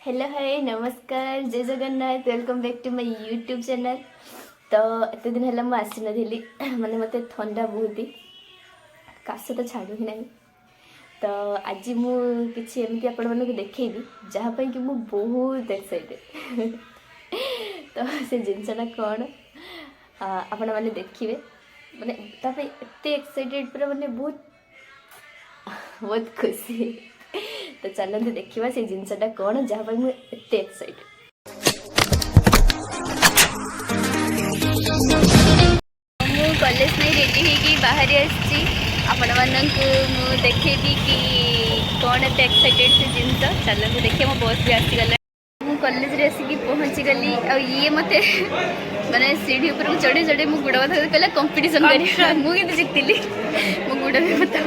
Hello hi नमस्कार जय Jagannath welcome back to my YouTube channel. तो एत दिन है मुझे आसी नी माने मत थंडा बहुत ही काश तो छाड़ू ही ना। तो आज मुझे एमती आपण मानक देखी जहाँपाई कि मुझे बहुत एक्साइटेड तो से जिनसा कौन आपण मैंने देखिए माने एत एक्साइटेड पूरा माने बहुत बहुत खुशी। तो चलते देखा से जिनसा कौन जहाँ मुझे एक्साइटेड। मु कॉलेज में रेडी होगी बाहर आपण मानू देखेबी कि कौन एत एक्साइटेड से जिन चलते देखिए मो बस भी आसीगला। मु कॉलेज रे आसिक पहुँची गली आ ये मत माने सीढ़ी ऊपर चढ़े चढ़े मु गुड़ कथा कहला कंपटीशन कर मुझे जीतली मो गुड़ भी बता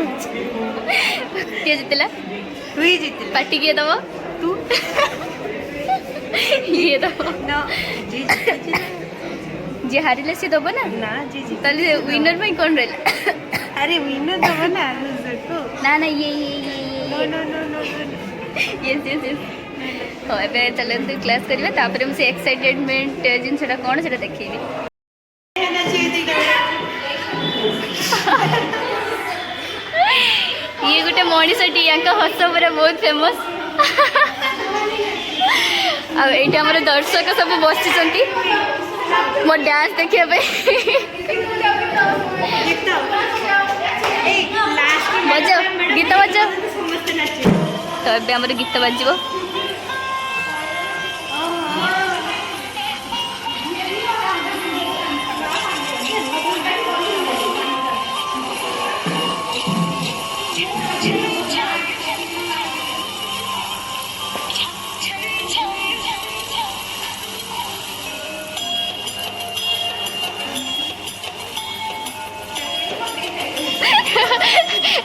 किए जीतला तू ही जीत पार्टी किए दब तू ये दब ना जी जी हारिले सी दब ना ना जी जी ताले विनर में कौन रहला। अरे विनर दब ना लूजर को ना ना ये no no no no yes yes yes हाँ ए चलते क्लास करिवे तापर मुझे एक्साइटेडमेंट जिनसा कौन से देखी ये गोटे मनीषटी या हस पूरा बहुत फेमस आम दर्शक सब बसी मो डांस देखिए बजाओ गीत बजाओ तो ए आम गीत बाजो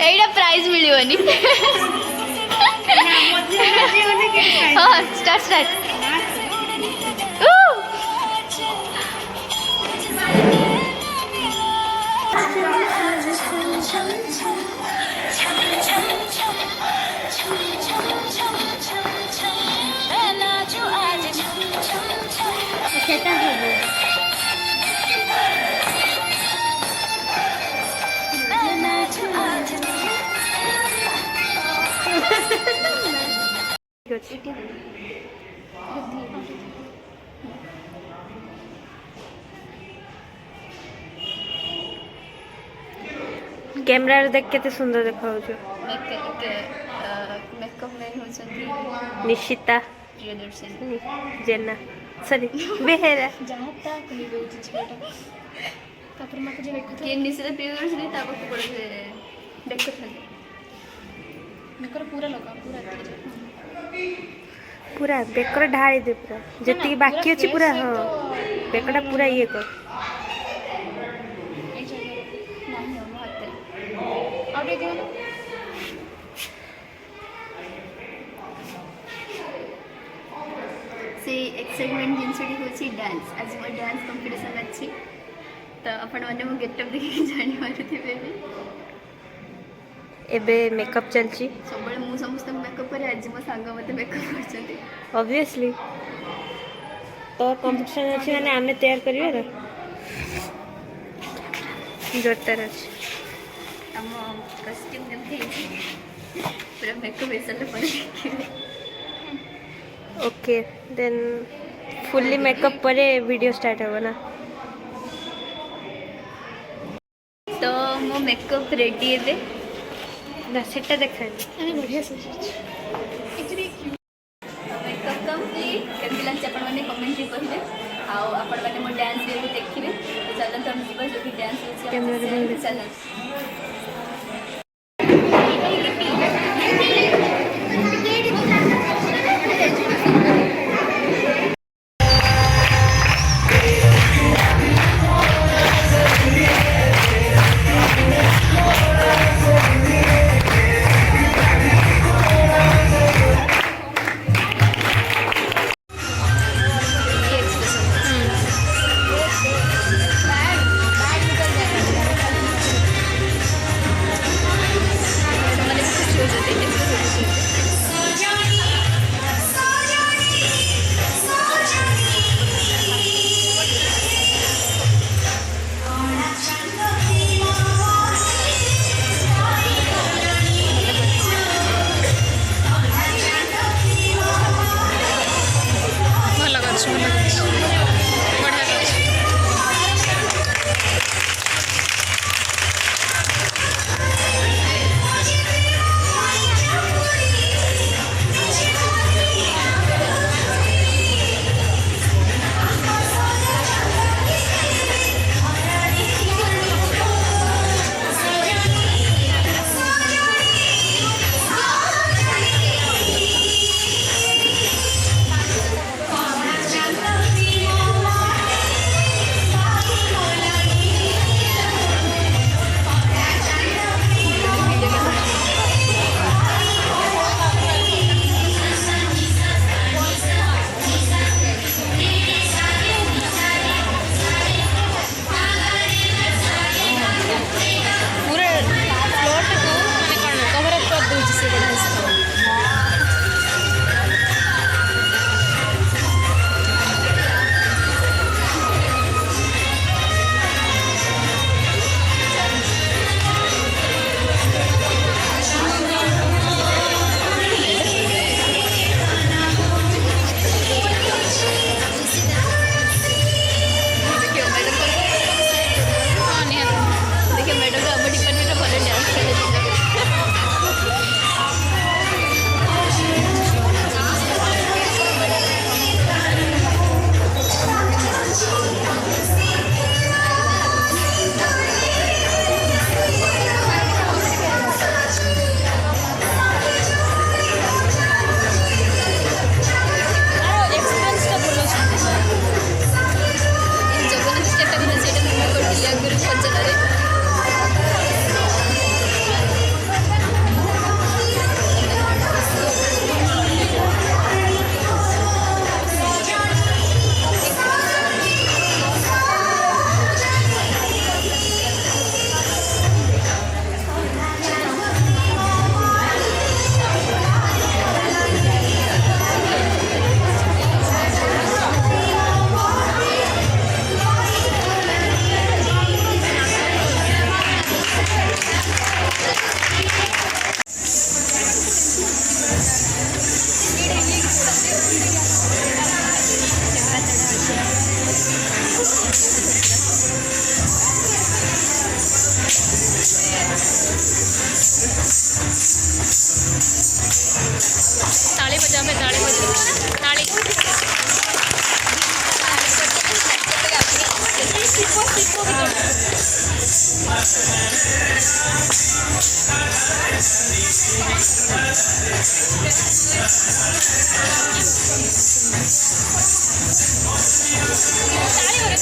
एटा प्राइज मिलनी हाँ स्टार्ट स्टार्ट कैमरा देख के सुंदर देखा मेकअप मैन होचंती निशिता प्रियदर्शनी जेना सॉरी बेहेरा जाता कहि होची छेटा तापर मते जे देखो के निशिता प्रियदर्शनी तापर को पड़े देखो था मेकर पूरा लगा पूरा बेकर ढाई दे पूरा जति बाकी अछि पूरा हां बेकड़ा पूरा ये कर से एक्साइटमेंट जिनसटी होची डांस आज मोर डांस कंपटीशन अछि तो आपण माने मो गेटअप देखि जानि मारुथिबे एबे मेकअप चलची सबले मु समस्त मेकअप करे आज मो संग मते मेकअप करछथि ऑब्वियसली तो कंपटीशन अछि माने आमे तैयार करिवे रे जोरदार अछि हम कॉस्ट्यूम देखे पूरा मेकअप ऐसा पड़े ओके देन फुल्ली मेकअप परे वीडियो स्टार्ट होगा ना। तो मो मेकअप रेडी है ना सेटा देखा अरे बढ़िया सज मेकअप कंप्लीट केमती लागछ आपण माने कमेंट रे कहिबे आ आपण माने मो डांस भी देखिबे तो चलन हम जीवा जो भी डांस होछि कैमरा रे चलन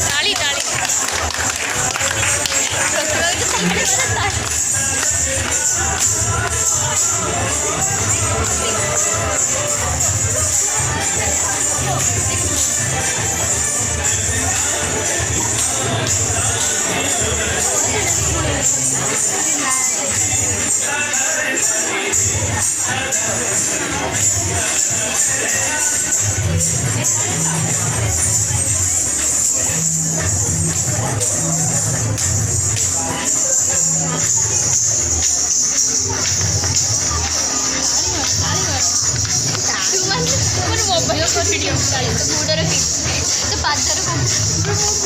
ताली ताली मोबाइल वीडियो बुड़ रखी तो पादर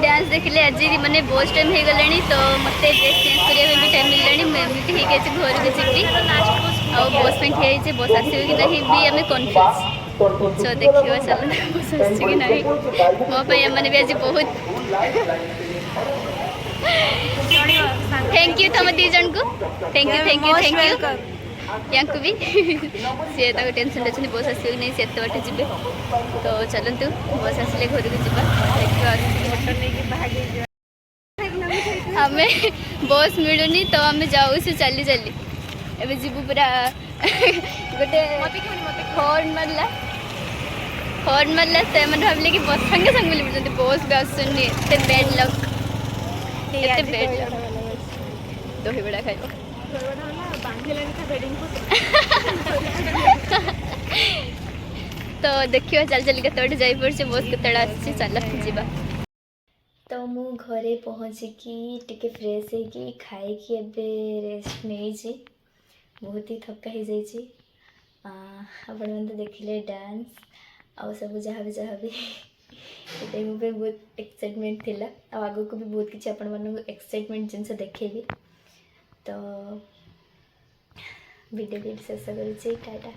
डांस देखिले आज मैंने बहुत टाइम हो गलानी तो मत ड्रेस चेंज करने भी टाइम मिललानी एमती हो घर को जी आ बस में ठिया बस आसो कि नहीं भी आम कन्फ्यूज सो देखिए चल बस आस कि नहीं मोपाई मैंने भी आज बहुत थैंक यू तुम दी जन को thank you thank you thank you या भी सी टेंशन अच्छे बस आस नहीं से बाटे जी तो चलतु बस आसिले घर को आम बस मिलूनी तो आम जाऊ चली चली एवं जीव पूरा गोटे हॉर्न मारला तो मैंने भाविले कि बस संगे संगे बुलूँ बस भी आसुनी एत बेड लक एत बेड लक दही बड़ा खाइब तो देखिए चल चल के जाई पड़े बस के आसी चल जावा तो मु घरे पहुँचिकी टिके फ्रेश होगी खाई रेस्ट नहीं बहुत ही थका हो जाइए आपण मैंने देखिले डांस आ सब जहाँ भी टाइम पे बहुत एक्साइटमेंट थिला आगो को भी बहुत किसी आपण एक्साइटमेंट जिनस देखेबी ତ ଭିଡ଼ିଓ ଶେଷ କରୁଛି। ଟାଟା।